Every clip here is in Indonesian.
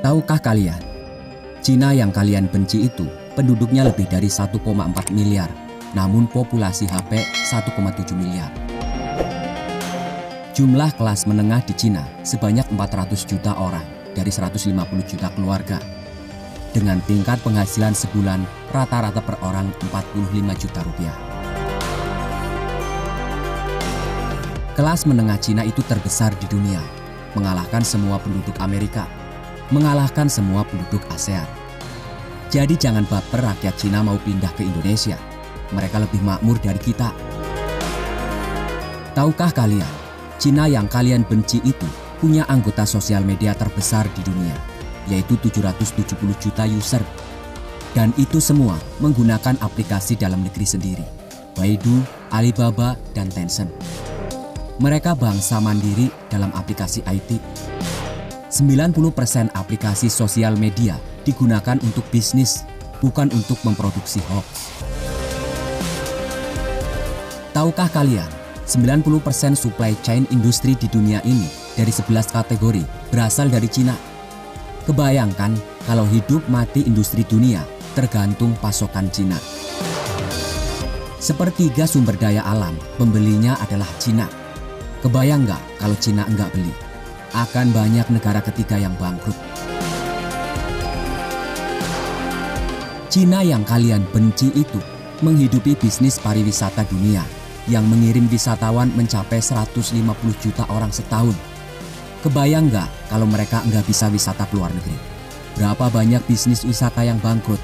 Tahukah kalian, Cina yang kalian benci itu penduduknya lebih dari 1,4 miliar, namun populasi HP 1,7 miliar. Jumlah kelas menengah di Cina sebanyak 400 juta orang dari 150 juta keluarga, dengan tingkat penghasilan sebulan rata-rata per orang 45 juta rupiah. Kelas menengah Cina itu terbesar di dunia, mengalahkan semua penduduk Amerika, mengalahkan semua penduduk ASEAN. Jadi jangan baper rakyat Cina mau pindah ke Indonesia. Mereka lebih makmur dari kita. Tahukah kalian, Cina yang kalian benci itu punya anggota sosial media terbesar di dunia, yaitu 770 juta user. Dan itu semua menggunakan aplikasi dalam negeri sendiri, Baidu, Alibaba, dan Tencent. Mereka bangsa mandiri dalam aplikasi IT. 90% aplikasi sosial media digunakan untuk bisnis, bukan untuk memproduksi hoax. Tahukah kalian, 90% supply chain industri di dunia ini dari 11 kategori berasal dari Cina. Kebayangkan kalau hidup mati industri dunia tergantung pasokan Cina. Sepertiga sumber daya alam pembelinya adalah Cina. Kebayang nggak kalau Cina nggak beli? Akan banyak negara ketiga yang bangkrut. Cina yang kalian benci itu menghidupi bisnis pariwisata dunia yang mengirim wisatawan mencapai 150 juta orang setahun. Kebayang nggak kalau mereka nggak bisa wisata ke luar negeri? Berapa banyak bisnis wisata yang bangkrut?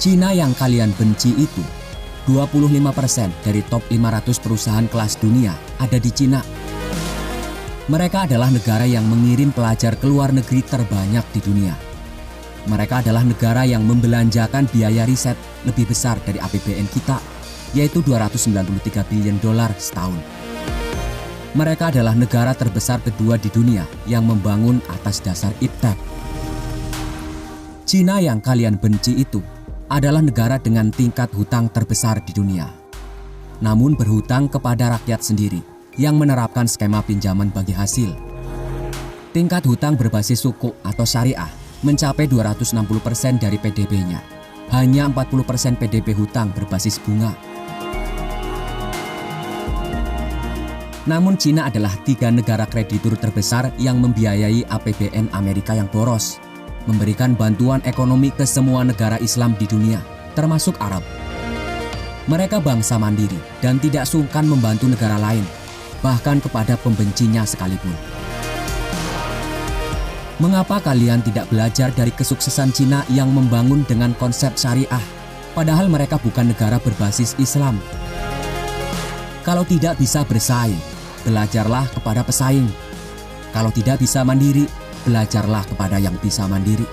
Cina yang kalian benci itu 25% dari top 500 perusahaan kelas dunia ada di Cina. Mereka adalah negara yang mengirim pelajar ke luar negeri terbanyak di dunia. Mereka adalah negara yang membelanjakan biaya riset lebih besar dari APBN kita, yaitu 293 billion dolar setahun. Mereka adalah negara terbesar kedua di dunia yang membangun atas dasar iptek. Cina yang kalian benci itu adalah negara dengan tingkat hutang terbesar di dunia. Namun berhutang kepada rakyat sendiri yang menerapkan skema pinjaman bagi hasil. Tingkat hutang berbasis suku atau syariah mencapai 260% dari PDB-nya. Hanya 40% PDB hutang berbasis bunga. Namun Cina adalah 3 negara kreditur terbesar yang membiayai APBN Amerika yang boros, memberikan bantuan ekonomi ke semua negara Islam di dunia, termasuk Arab. Mereka bangsa mandiri dan tidak sungkan membantu negara lain, bahkan kepada pembencinya sekalipun. Mengapa kalian tidak belajar dari kesuksesan Cina yang membangun dengan konsep syariah, padahal mereka bukan negara berbasis Islam? Kalau tidak bisa bersaing, belajarlah kepada pesaing. Kalau tidak bisa mandiri, belajarlah kepada yang bisa mandiri.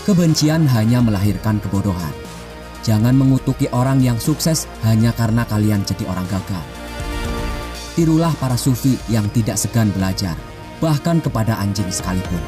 Kebencian hanya melahirkan kebodohan. Jangan mengutuki orang yang sukses hanya karena kalian jadi orang gagal. Tirulah para sufi yang tidak segan belajar, bahkan kepada anjing sekalipun.